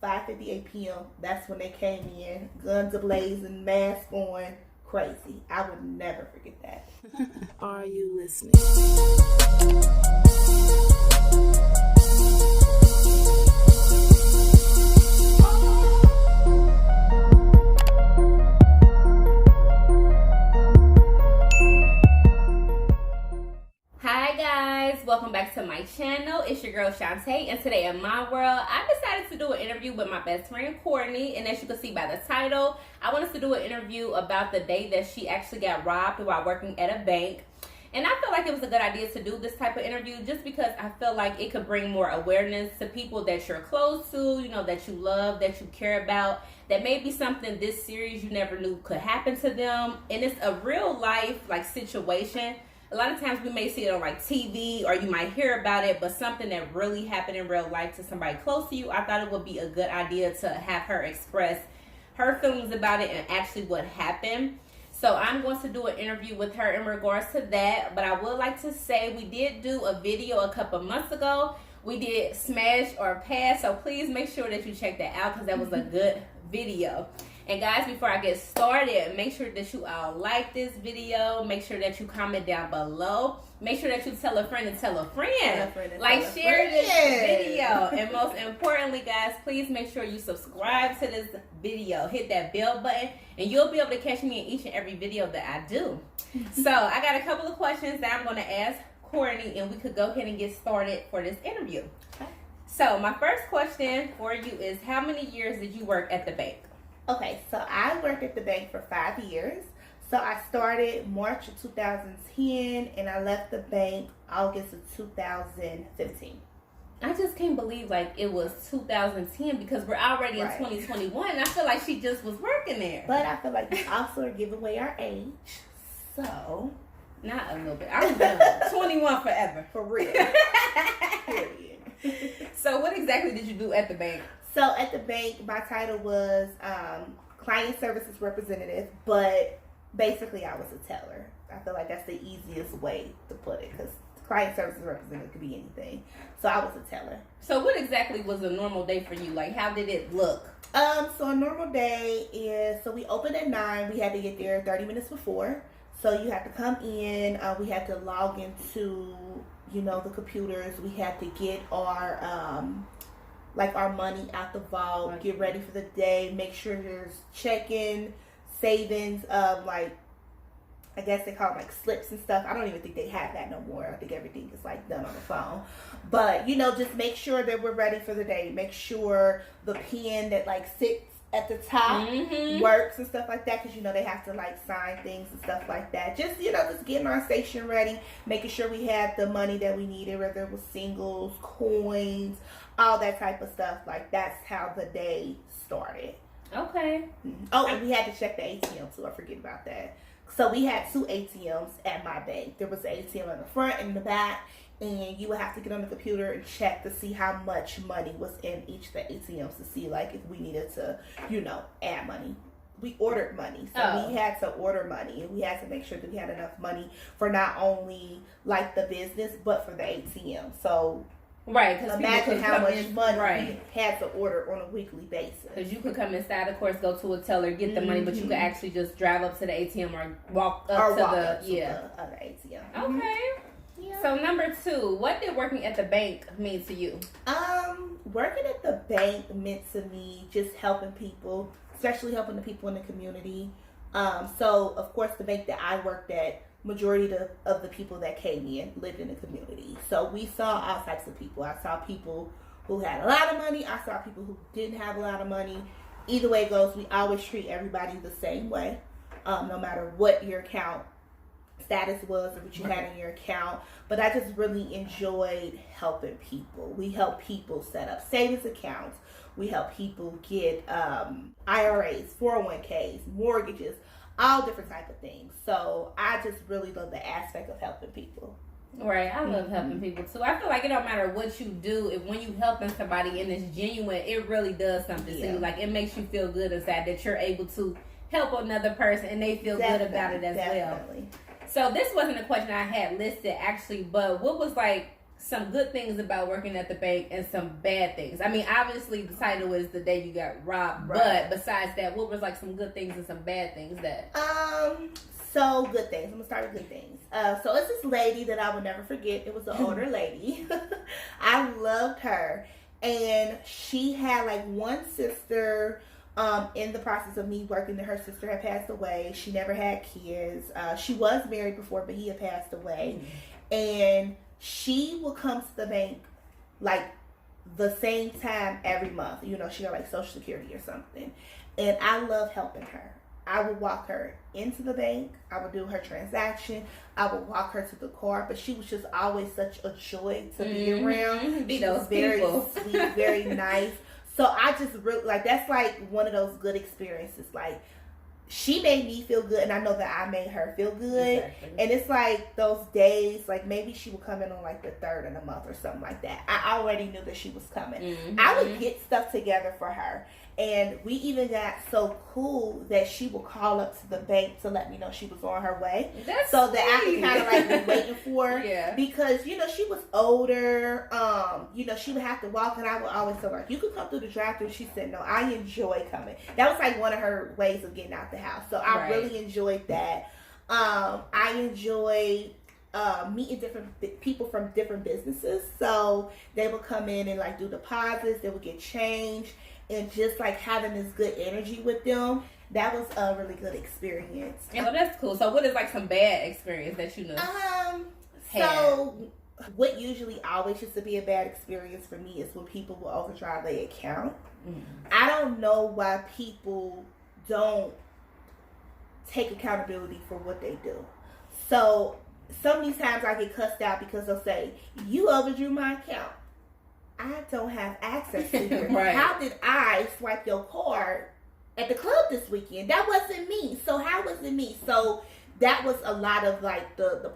5:58 p.m. That's when they came in, guns ablazing, mask on, crazy. I would never forget that. Are you listening? Hi guys, welcome back to my channel. It's your girl Shantae, and today in my world, I decided to do an interview with my best friend Courtney. And as you can see by the title, I wanted to do an interview about the day that she actually got robbed while working at a bank. And I feel like it was a good idea to do this type of interview just because I feel like it could bring more awareness to people that you're close to, you know, that you love, that you care about, that may be something this serious you never knew could happen to them. And it's a real life like situation. A lot of times we may see it on like TV or you might hear about it, but something that really happened in real life to somebody close to you, I thought it would be a good idea to have her express her feelings about it and actually what happened. So I'm going to do an interview with her in regards to that. But I would like to say we did do a video a couple months ago. We did Smash or Pass. So please make sure that you check that out because that was a good video. And guys, before I get started, make sure that you all like this video. Make sure that you comment down below. Make sure that you tell a friend to tell a friend. Share this video. And most importantly, guys, please make sure you subscribe to this video. Hit that bell button and you'll be able to catch me in each and every video that I do. So I got a couple of questions that I'm going to ask Courtney and we could go ahead and get started for this interview. Okay. So my first question for you is, how many years did you work at the bank? Okay, so I worked at the bank for 5 years. So I started March of 2010 and I left the bank August of 2015. I just can't believe like it was 2010 because we're already in 2021. I feel like she just was working there. But I feel like we also are giving away our age. So, not a little bit. I'm 21 forever. For real. Period. So what exactly did you do at the bank? So at the bank, my title was client services representative, but basically I was a teller. I feel like that's the easiest way to put it because client services representative could be anything. So I was a teller. So what exactly was a normal day for you? Like, how did it look? So a normal day is, so we opened at 9. We had to get there 30 minutes before. So you had to come in. We had to log into, you know, the computers. We had to get our our money out the vault, get ready for the day, make sure there's check-in, savings, I guess they call them like slips and stuff. I don't even think they have that no more. I think everything is like done on the phone. But, you know, just make sure that we're ready for the day. Make sure the pen that like sits at the top works and stuff like that because, you know, they have to like sign things and stuff like that. Just, you know, just getting our station ready, making sure we had the money that we needed, whether it was singles, coins, all that type of stuff. Like, that's how the day started. Okay. Oh, and we had to check the ATM too. I forget about that. So we had 2 ATMs at my bank. There was an ATM in the front and in the back, and you would have to get on the computer and check to see how much money was in each of the ATMs to see like if we needed to, you know, add money. We ordered money, so we had to order money, and we had to make sure that we had enough money for not only like the business but for the ATM. So because imagine how much money we had to order on a weekly basis. Because you could come inside, of course, go to a teller, get the money, but you could actually just drive up to the ATM or walk up to the other ATM. Okay. Yeah. So number 2, what did working at the bank mean to you? Working at the bank meant to me just helping people, especially helping the people in the community. So of course the bank that I worked at, majority of the people that came in lived in the community. So we saw all types of people. I saw people who had a lot of money. I saw people who didn't have a lot of money. Either way it goes, we always treat everybody the same way, no matter what your account status was or what you had in your account. But I just really enjoyed helping people. We help people set up savings accounts. We help people get IRAs, 401ks, mortgages, all different type of things. So I just really love the aspect of helping people. Right, I love helping people too. I feel like it don't matter what you do, if when you helping somebody and it's genuine, it really does something to you. Like, it makes you feel good inside that you're able to help another person and they feel good about it as well. So this wasn't a question I had listed actually, but what was like some good things about working at the bank and some bad things? I mean, obviously the title is the day you got robbed, but besides that, what was like some good things and some bad things that? So good things. I'm gonna start with good things. So it's this lady that I will never forget. It was an older lady. I loved her, and she had like one sister. In the process of me working, her sister had passed away. She never had kids. She was married before, but he had passed away. And she would come to the bank like the same time every month. You know, she got like Social Security or something. And I love helping her. I would walk her into the bank. I would do her transaction. I would walk her to the car. But she was just always such a joy to be around. She was very sweet, very nice. So I just really, like, that's like one of those good experiences. Like, she made me feel good, and I know that I made her feel good. Exactly. And it's like those days, like maybe she would come in on like the 3rd of the month or something like that. I already knew that she was coming. I would get stuff together for her. And we even got so cool that she would call up to the bank to let me know she was on her way. That's so sweet. That I could kind of like be waiting for her. Yeah. Because, you know, she was older. You know, she would have to walk, and I would always tell her, you could come through the drive-thru. She said, no, I enjoy coming. That was like one of her ways of getting out the house. So I really enjoyed that. I enjoyed meeting different people from different businesses. So they would come in and like do deposits. They would get change. And just like having this good energy with them, that was a really good experience. Yeah, that's cool. So what is like some bad experience that you know? So what usually always used to be a bad experience for me is when people will overdraw their account. I don't know why people don't take accountability for what they do. So some of these times I get cussed out because they'll say, you overdrew my account. I don't have access to it. How did I swipe your card at the club this weekend? That wasn't me. So how was it me? So that was a lot of like the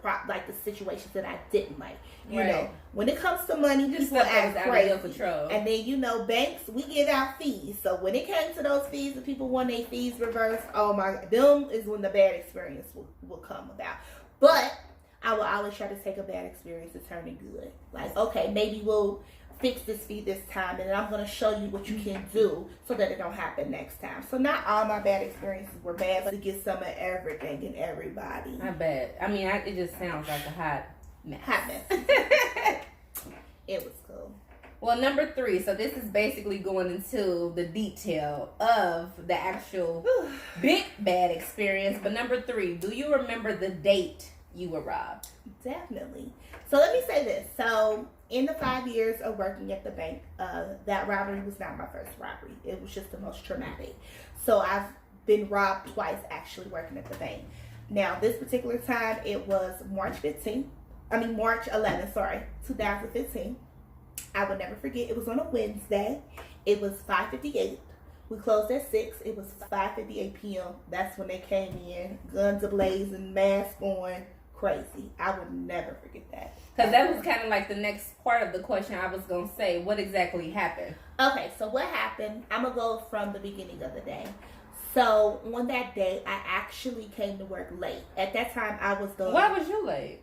situations that I didn't like. You know, when it comes to money, just people act crazy. And then, you know, banks, we give out fees. So when it came to those fees and people want their fees reversed, oh my, them is when the bad experience will come about. But I will always try to take a bad experience and turn it good. Like, okay, maybe we'll fix this fee this time, and I'm going to show you what you can do so that it don't happen next time. So not all my bad experiences were bad, but to get some of everything and everybody. I bet. I mean, it just sounds like a hot mess. It was cool. Well, number 3. So this is basically going into the detail of the actual big bad experience. But number 3, do you remember the date you were robbed? Definitely. So let me say this. So in the 5 years of working at the bank, that robbery was not my first robbery. It was just the most traumatic. So I've been robbed twice actually working at the bank. Now, this particular time, it was March 11th, 2015. I would never forget. It was on a Wednesday. It was 5:58. We closed at 6. It was 5:58 p.m. That's when they came in, guns ablazing, mask on. Crazy. I would never forget that. Because that was kind of like the next part of the question I was going to say. What exactly happened? Okay, so what happened, I'm going to go from the beginning of the day. So on that day, I actually came to work late. At that time, I was the... Why was you late?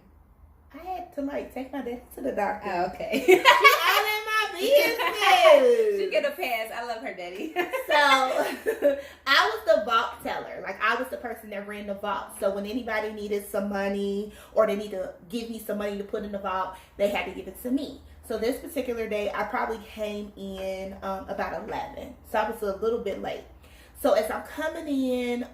I had to take my dad to the doctor. Oh, okay. She's all in my business. She get a pass. I love her, daddy. So I was the vault teller. Like, I was the person that ran the vault. So when anybody needed some money or they need to give me some money to put in the vault, they had to give it to me. So this particular day, I probably came in about 11. So I was a little bit late. So as I'm coming in,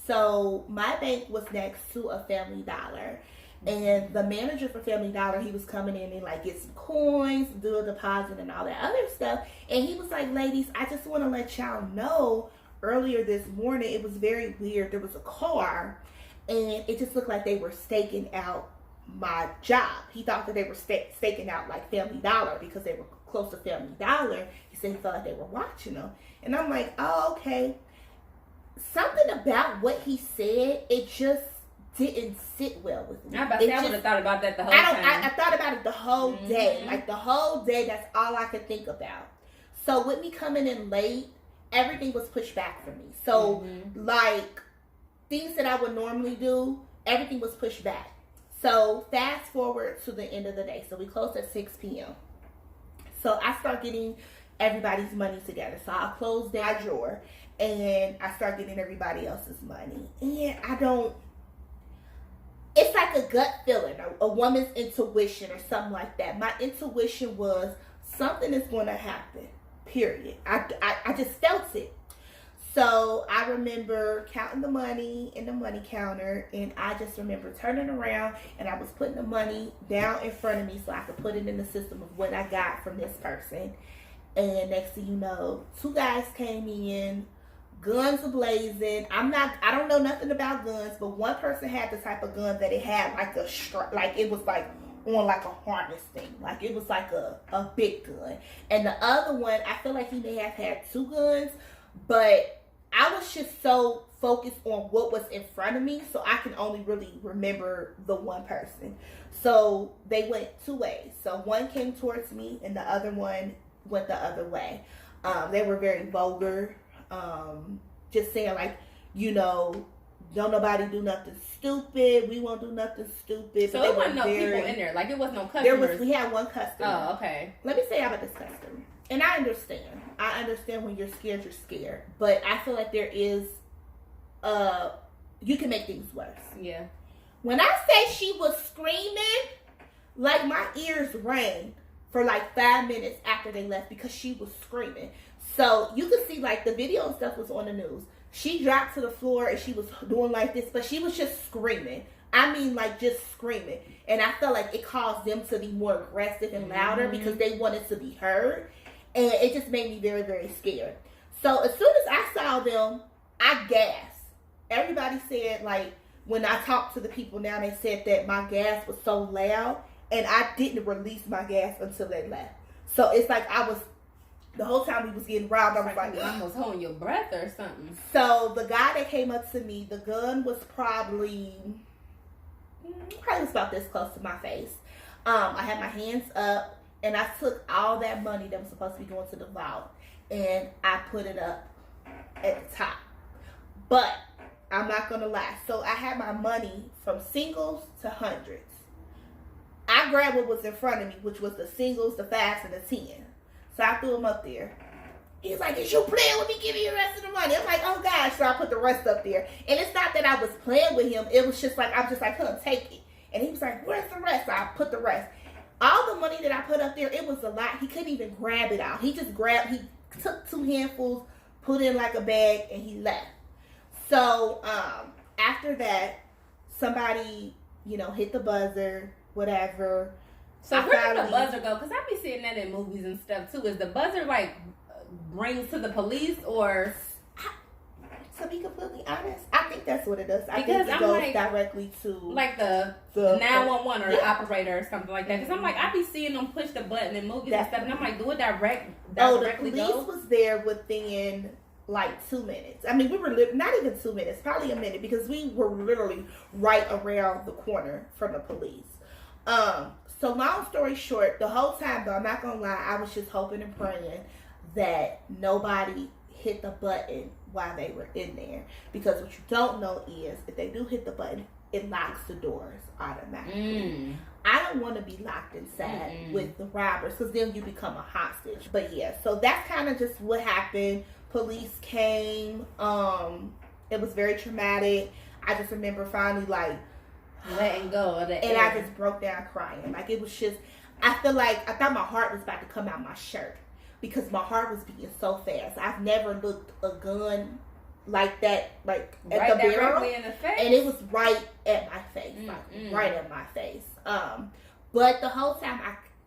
so my bank was next to a Family Dollar. And the manager for Family Dollar, he was coming in and like get some coins, do a deposit and all that other stuff. And he was like, ladies, I just want to let y'all know, earlier this morning, it was very weird. There was a car and it just looked like they were staking out my job. He thought that they were staking out like Family Dollar because they were close to Family Dollar. He said he felt like they were watching them. And I'm like, oh, okay. Something about what he said, it just didn't sit well with me. I would have thought about that the whole time. I thought about it the whole day. Like the whole day, that's all I could think about. So with me coming in late, everything was pushed back for me. So like things that I would normally do, everything was pushed back. So fast forward to the end of the day. So we closed at 6 p.m. So I start getting everybody's money together. So I close that drawer and I start getting everybody else's money. And it's like a gut feeling, a woman's intuition or something like that. My intuition was something is going to happen, period. I just felt it. So I remember counting the money in the money counter, and I just remember turning around and I was putting the money down in front of me so I could put it in the system of what I got from this person. And next thing you know, 2 guys came in, guns ablazing. I don't know nothing about guns, but one person had the type of gun that it had like it was like on like a harness thing. Like it was like a big gun. And the other one, I feel like he may have had 2 guns, but I was just so focused on what was in front of me, so I can only really remember the one person. So they went 2 ways. So one came towards me and the other one went the other way. They were very vulgar, just saying like, don't nobody do nothing stupid. We won't do nothing stupid. So it wasn't no people in there. Like it was no customers. We had one customer. Oh, okay. Let me say about this customer. And I understand. When you're scared, you're scared. But I feel like there is, you can make things worse. Yeah. When I say she was screaming, like my ears rang for like 5 minutes after they left because she was screaming. So you could see like the video and stuff was on the news. She dropped to the floor and she was doing like this, but she was just screaming. I mean, like just screaming. And I felt like it caused them to be more aggressive and louder because they wanted to be heard. And it just made me very, very scared. So as soon as I saw them, I gasped. Everybody said, like, when I talked to the people now, they said that my gasp was so loud. And I didn't release my gasp until they left. So it's like the whole time we was getting robbed, I was like, you almost holding your breath or something. So the guy that came up to me, the gun was probably was about this close to my face. I had my hands up. And I took all that money that was supposed to be going to the vault and I put it up at the top. But I'm not going to lie. So I had my money from singles to hundreds. I grabbed what was in front of me, which was the singles, the 5s, and the 10. So I threw them up there. He's like, is you playing with me? Give me the rest of the money. I'm like, oh gosh. So I put the rest up there. And it's not that I was playing with him. It was just like, I'm just like, take it. And he was like, where's the rest? So I put the rest. All the money that I put up there, it was a lot. He couldn't even grab it out. He took 2 handfuls, put in like a bag, and he left. So, after that, somebody, hit the buzzer, whatever. So where did the buzzer go? Because I be seeing that in movies and stuff too. Is the buzzer like brings to the police or... To be completely honest, I think that's what it does. I because think it goes directly to like the 911 or the operator or something like that. Because I'm like, I be seeing them push the button in movies and stuff, and I'm like, do it directly the police was there within like 2 minutes. I mean, we were not even 2 minutes, probably a minute, because we were literally right around the corner from the police. So long story short, the whole time though, I'm not gonna lie, I was just hoping and praying that nobody hit the button while they were in there, because what you don't know is if they do hit the button, it locks the doors automatically. I don't want to be locked inside with the robbers, because then you become a hostage. But yeah, so that's kind of just what happened. Police came. It was very traumatic. I just remember finally like letting go of the and air. I just broke down crying. Like it was just, I thought my heart was about to come out my shirt, because my heart was beating so fast. I've never looked a gun like that, like at right the barrel, in the face. and it was right at my face, right at my face. But the whole time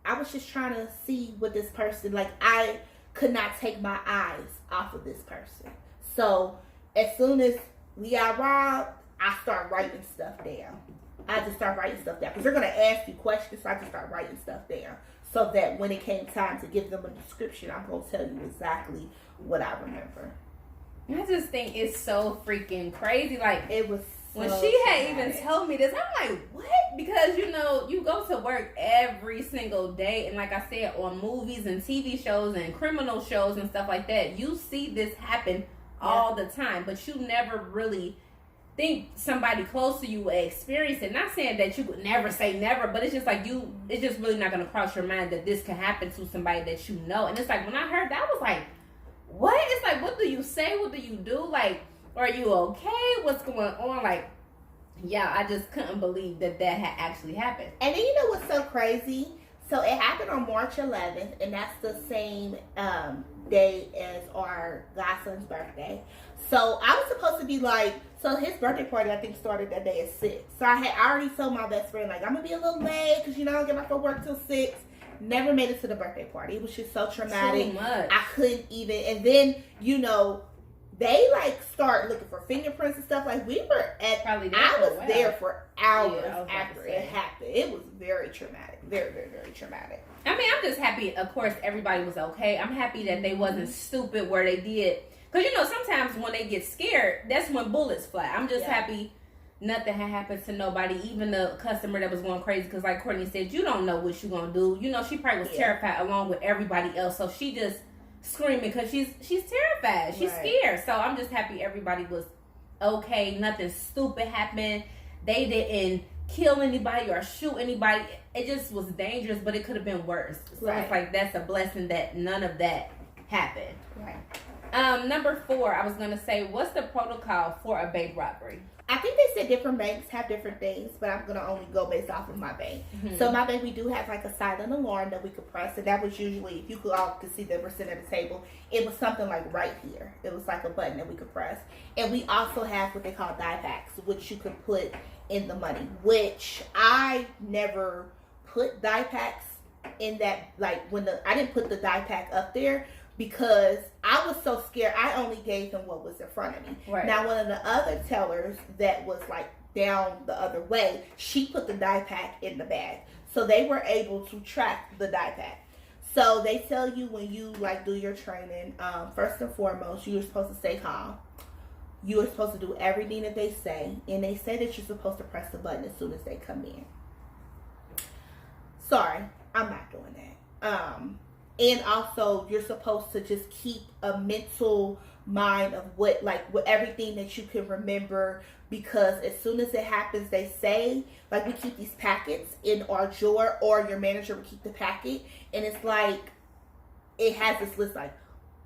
I was just trying to see what this person, like I could not take my eyes off of this person. So as soon as we got robbed, I start writing stuff down. I just start writing stuff down because they're gonna ask you questions. So I just start writing stuff down, so that when it came time to give them a description, I'm gonna tell you exactly what I remember. I just think it's so freaking crazy. Like it was when she had even told me this, I'm like, what? Because you go to work every single day, and like I said, on movies and TV shows and criminal shows and stuff like that, you see this happen all the time, but you never really think somebody close to you will experience it. Not saying that you would never say never, but it's just like it's just really not going to cross your mind that this can happen to somebody that you know. And it's like, when I heard that, I was like, what? It's like, what do you say? What do you do? Like, are you okay? What's going on? Like, yeah, I just couldn't believe that had actually happened. And then you know what's so crazy? So it happened on March 11th, and that's the same day as our godson's birthday. So I was supposed to be like, so his birthday party I think started that day at 6. So I had already told my best friend, like, I'm gonna be a little late because I don't get off of work till 6. Never made it to the birthday party. It was just so traumatic. Too much. I couldn't even. And then they like start looking for fingerprints and stuff. Like, we were at. I was there for hours after it happened. It was very traumatic. Very, very, very traumatic. I mean, I'm just happy. Of course, everybody was okay. I'm happy that they wasn't stupid where they did. Because, sometimes when they get scared, that's when bullets fly. I'm just happy nothing had happened to nobody, even the customer that was going crazy. Because like Courtney said, you don't know what you're going to do. She probably was terrified along with everybody else. So she just screaming because she's terrified. She's scared. So I'm just happy everybody was okay. Nothing stupid happened. They didn't kill anybody or shoot anybody. It just was dangerous, but it could have been worse. So it's like, that's a blessing that none of that happened. Right. Number 4, I was going to say, what's the protocol for a bank robbery? I think they said different banks have different things, but I'm going to only go based off of my bank. Mm-hmm. So my bank, we do have like a silent alarm that we could press, and that was usually, if you all could see that we're sitting at the table, it was something like right here. It was like a button that we could press. And we also have what they call die packs, which you could put in the money, which I never put die packs in that, like I didn't put the die pack up there, because I was so scared. I only gave him what was in front of me. Right. Now, one of the other tellers that was like down the other way, she put the die pack in the bag. So they were able to track the die pack. So they tell you when you like do your training, first and foremost, you're supposed to stay calm. You are supposed to do everything that they say. And they say that you're supposed to press the button as soon as they come in. Sorry, I'm not doing that. And also, you're supposed to just keep a mental mind of what everything that you can remember, because as soon as it happens, they say, like, we keep these packets in our drawer, or your manager will keep the packet, and it's like, it has this list, like,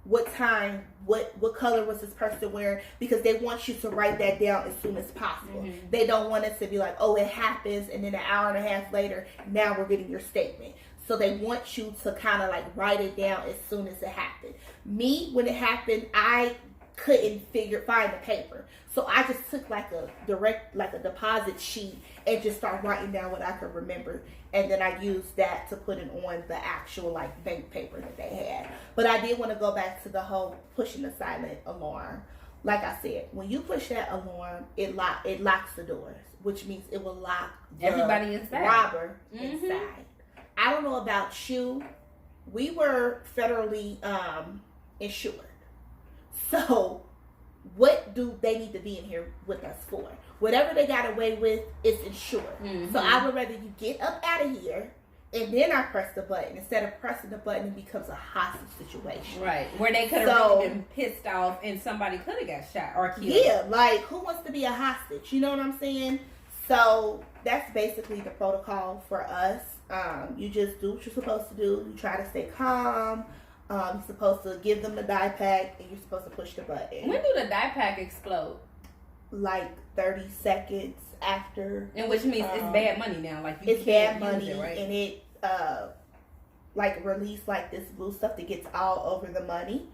what time, what color was this person wearing, because they want you to write that down as soon as possible. Mm-hmm. They don't want it to be like, oh, it happens, and then an hour and a half later, now we're getting your statement. So they want you to kind of like write it down as soon as it happened. Me, when it happened, I couldn't find the paper. So I just took like a deposit sheet and just started writing down what I could remember. And then I used that to put it on the actual like bank paper that they had. But I did want to go back to the whole pushing the silent alarm. Like I said, when you push that alarm, it locks the doors, which means it will lock everybody inside. Robber inside. I don't know about you. We were federally insured. So what do they need to be in here with us for? Whatever they got away with is insured. Mm-hmm. So I would rather you get up out of here and then I press the button. Instead of pressing the button, it becomes a hostage situation. Right. Where they could have really been pissed off and somebody could have got shot or killed. Yeah, like, who wants to be a hostage? You know what I'm saying? So that's basically the protocol for us. You just do what you're supposed to do. You try to stay calm. You're supposed to give them the die pack, and you're supposed to push the button. When do the die pack explode? Like 30 seconds after. And which means it's bad money now. Like, you it's can't bad money, use it, right? And it like release like this blue stuff that gets all over the money.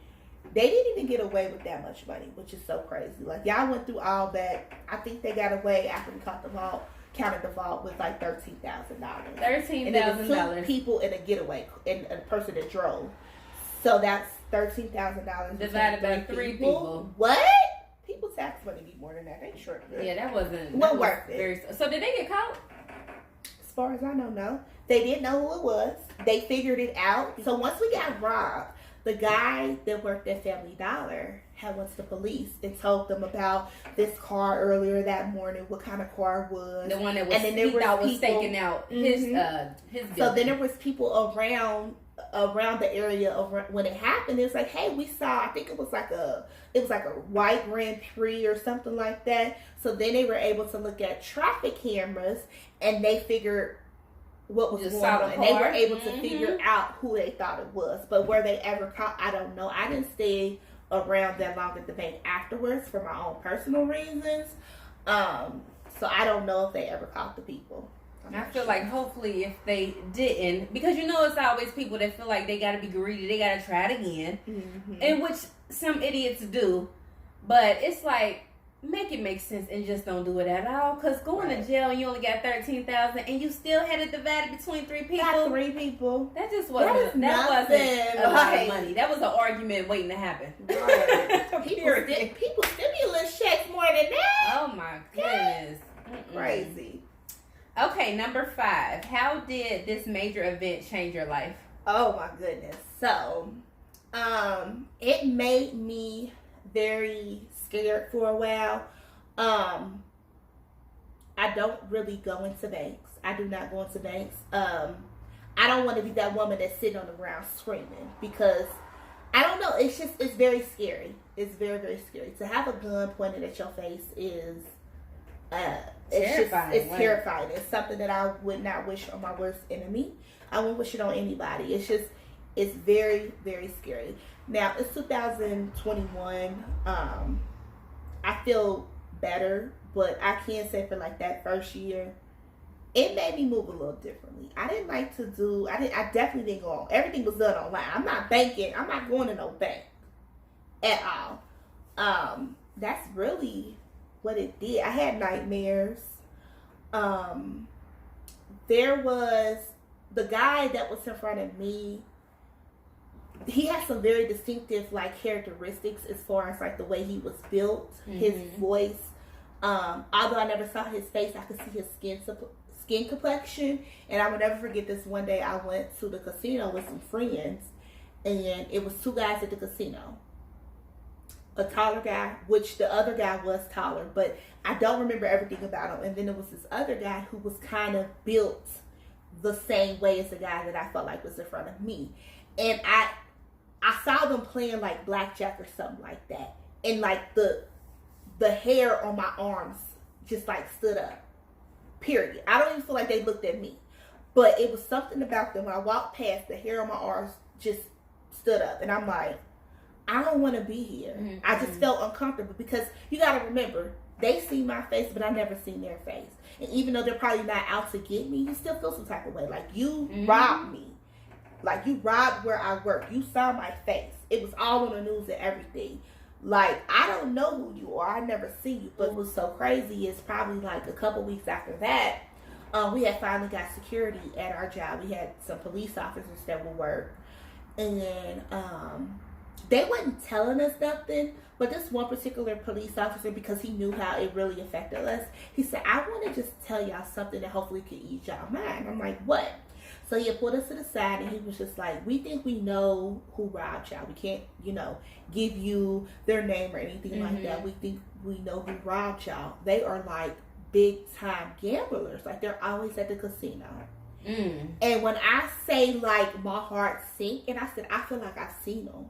They didn't even get away with that much money, which is so crazy. Like, y'all went through all that. I think they got away after we counted the vault with like $13,000. $13,000. And it was 2 people in a getaway, and a person that drove. So that's $13,000 divided by 3 people. What? People's tax money be more than that. They sure did. Yeah, that wasn't worth it. So did they get caught? As far as I know, no. They didn't know who it was. They figured it out. So once we got robbed, the guy that worked at Family Dollar had went to the police and told them about this car earlier that morning, what kind of car it was. The one that was, and then there was staking out his building. So then there was people around around the area of when it happened. It was like, hey, we saw, I think it was like a white Grand Prix or something like that. So then they were able to look at traffic cameras and they figured what was going on, and they were able to figure out who they thought it was. But were they ever caught? I don't know. I didn't stay around that long at the bank afterwards for my own personal reasons. So I don't know if they ever caught the people. I feel like hopefully if they didn't, because you know it's always people that feel like they got to be greedy, they got to try it again, and which some idiots do, but it's like, make it make sense and just don't do it at all, because going to jail and you only got $13,000 and you still had it divided between 3 people. Got 3 people. That just wasn't, that wasn't a lot of money. That was an argument waiting to happen. Right. people stimulus checks more than that. Oh my goodness. Crazy. Okay, number 5. How did this major event change your life? Oh my goodness. So, it made me very scared for a while. I don't really go into banks. I do not go into banks. I don't want to be that woman that's sitting on the ground screaming, because I don't know. It's very scary. It's very, very scary. To have a gun pointed at your face is terrifying. It's terrifying. It's something that I would not wish on my worst enemy. I wouldn't wish it on anybody. It's very, very scary. Now, it's 2021. I feel better, but I can say for like that first year, it made me move a little differently. I definitely didn't go on. Everything was done online. I'm not banking. I'm not going to no bank at all. That's really what it did. I had nightmares. There was the guy that was in front of me. He had some very distinctive like characteristics as far as like the way he was built, his voice. Although I never saw his face, I could see his skin complexion. And I will never forget this. One day I went to the casino with some friends, and it was 2 guys at the casino. A taller guy, which the other guy was taller, but I don't remember everything about him. And then there was this other guy who was kind of built the same way as the guy that I felt like was in front of me. And I saw them playing like blackjack or something like that. And like the hair on my arms just like stood up. Period. I don't even feel like they looked at me. But it was something about them. When I walked past, the hair on my arms just stood up. And I'm like, I don't want to be here. I just felt uncomfortable, because you got to remember, they see my face, but I never seen their face. And even though they're probably not out to get me, you still feel some type of way. Like, you robbed me. Like, you robbed where I work. You saw my face. It was all on the news and everything. Like, I don't know who you are. I never seen you. But what was so crazy is probably like a couple weeks after that, we had finally got security at our job. We had some police officers that would work. And they wasn't telling us nothing, but this one particular police officer, because he knew how it really affected us, he said, I want to just tell y'all something that hopefully could ease y'all mind. I'm like, what? So he pulled us to the side, and he was just like, we think we know who robbed y'all. We can't, give you their name or anything like that. We think we know who robbed y'all. They are like big time gamblers. Like, they're always at the casino. And when I say, like, my heart sank, and I said, I feel like I've seen them.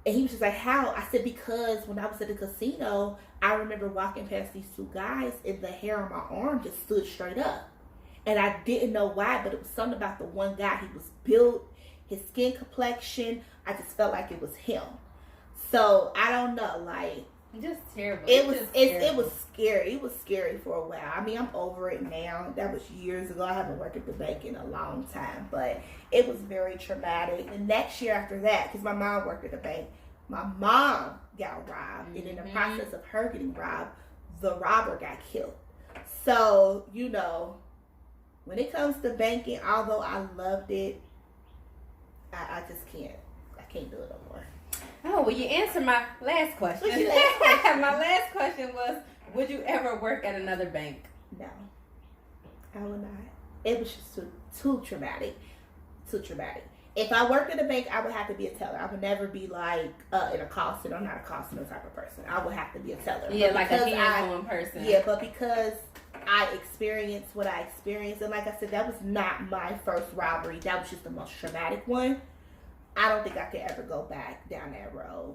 And he was just like, how? I said, because when I was at the casino, I remember walking past these 2 guys, and the hair on my arm just stood straight up. And I didn't know why, but it was something about the one guy. He was built, his skin complexion, I just felt like it was him. So, I don't know, like, just terrible. It was scary. It was scary for a while. I mean, I'm over it now. That was years ago. I haven't worked at the bank in a long time, but it was very traumatic. And next year after that, because my mom worked at the bank, my mom got robbed. And in the process of her getting robbed, the robber got killed. So, when it comes to banking, although I loved it, I just can't. I can't do it no more. Oh, well, you answered my last question. My last question was, would you ever work at another bank? No, I would not. It was just too traumatic. Too traumatic. If I worked at a bank, I would have to be a teller. I would never be like in a call center. I'm not a call center type of person. I would have to be a teller. Yeah, like a hands-on person. Yeah, but because I experienced what I experienced. And like I said, that was not my first robbery. That was just the most traumatic one. I don't think I could ever go back down that road.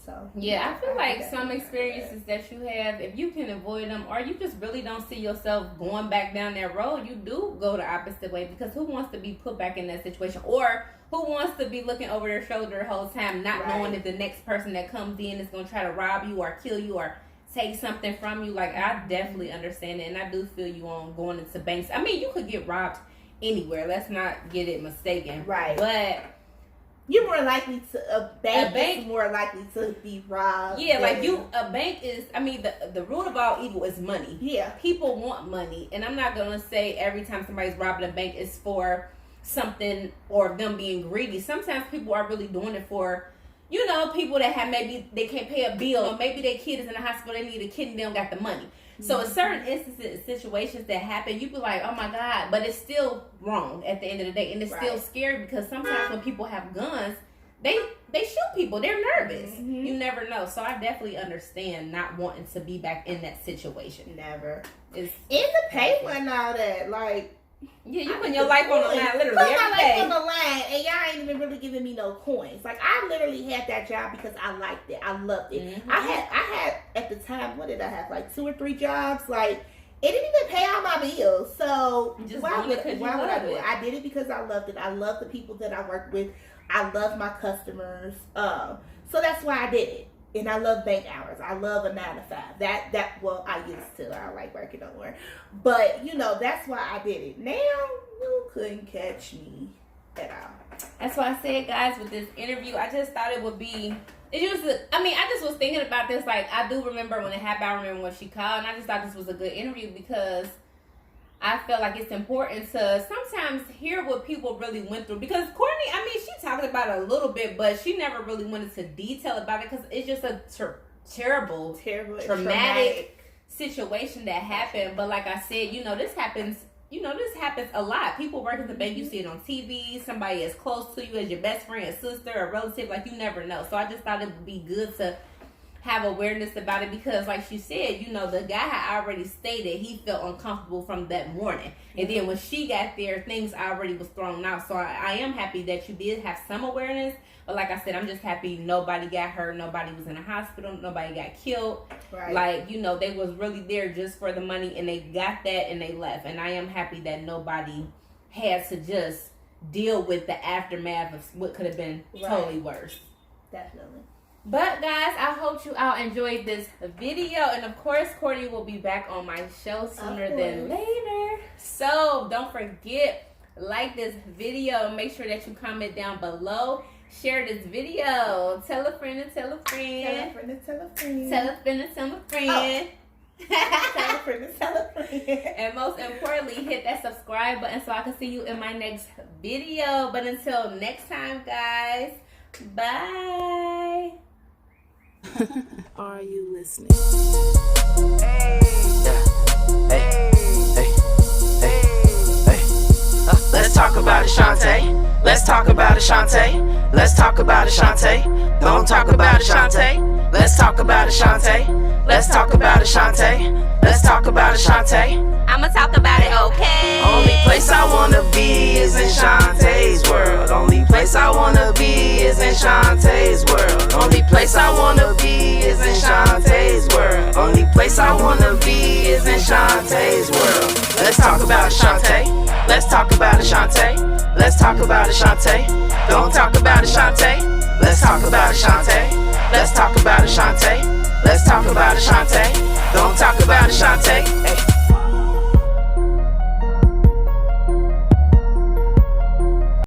So yeah, I feel like some experiences that you have, if you can avoid them, or you just really don't see yourself going back down that road, you do go the opposite way. Because who wants to be put back in that situation, or who wants to be looking over their shoulder the whole time, not knowing if the next person that comes in is going to try to rob you or kill you or take something from you? Like, I definitely understand it, and I do feel you on going into banks. I mean, you could get robbed anywhere. Let's not get it mistaken. Right. But you're more likely to a bank is more likely to be robbed. Yeah, like a bank is. I mean, the root of all evil is money. Yeah, people want money, and I'm not gonna say every time somebody's robbing a bank is for something or them being greedy. Sometimes people are really doing it for, you know, people that have maybe they can't pay a bill, or maybe their kid is in the hospital, they need a kid and they don't got the money. So in certain instances, situations that happen, you be like, oh my God, but it's still wrong at the end of the day. And it's still scary because sometimes when people have guns, they shoot people. They're nervous. You never know. So I definitely understand not wanting to be back in that situation. Never. It's in the paper and all that, like, yeah, you putting your life on the line literally every every day. day. On the line, and y'all ain't even really giving me no coins. Like, I literally had that job because I liked it. I loved it. I had at the time, what did I have? Like 2 or 3 jobs. Like, it didn't even pay all my bills. So why would I do it? I did it because I loved it. I love the people that I worked with. I love my customers. So that's why I did it. And I love bank hours. I love a 9 to 5. Well, I used to. I don't like working no more. But, you know, that's why I did it. Now, you couldn't catch me at all. That's why I said, guys, with this interview, I just thought it would be, I just was thinking about this. Like, I do remember when it happened. I remember when she called. And I just thought this was a good interview because I felt like it's important to sometimes hear what people really went through. Because Courtney, I mean, she talked about it a little bit, but she never really went into detail about it because it's just a terrible, traumatic situation that happened. But like I said, this happens a lot. People work at the bank, you see it on TV, somebody as close to you as your best friend, a sister, a relative, like you never know. So I just thought it would be good to have awareness about it because, like she said, the guy had already stated he felt uncomfortable from that morning. And then when she got there, things already was thrown out. So I am happy that you did have some awareness. But like I said, I'm just happy nobody got hurt, nobody was in a hospital, nobody got killed. Right. Like, they was really there just for the money and they got that and they left. And I am happy that nobody had to just deal with the aftermath of what could have been totally worse. Definitely. But guys, I hope you all enjoyed this video. And of course, Courtney will be back on my show sooner than later. So don't forget, like this video. Make sure that you comment down below. Share this video. Tell a friend and tell a friend. Tell a friend and tell a friend. Tell a friend and tell a friend. Tell a friend and tell a friend. And most importantly, hit that subscribe button so I can see you in my next video. But until next time, guys, bye. Are you listening? Hey, hey, hey, hey, hey. Let's talk about it, Shantae. Let's talk about it, Shantae. Let's talk about it, Shantae. Don't talk about it, Shantae. Let's talk about it, Shantae. Let's talk about it, Shantae. Let's talk about it, Shantae. I'ma talk about it, okay? Only place I wanna be is in Shantae's world. Only place I wanna be is in Shantae's world. Only place I wanna be is in Shantae's world. Only place I wanna be is in Shantae's world. Let's talk about it, Shantae. Let's talk about it, Shantae. Let's talk about it, Shantae. Don't talk about it, Shantae. Let's talk about it, Shantae. Let's talk about it, Shantae. Let's talk about it, Shantae. Don't talk about it, Shantae. Hey.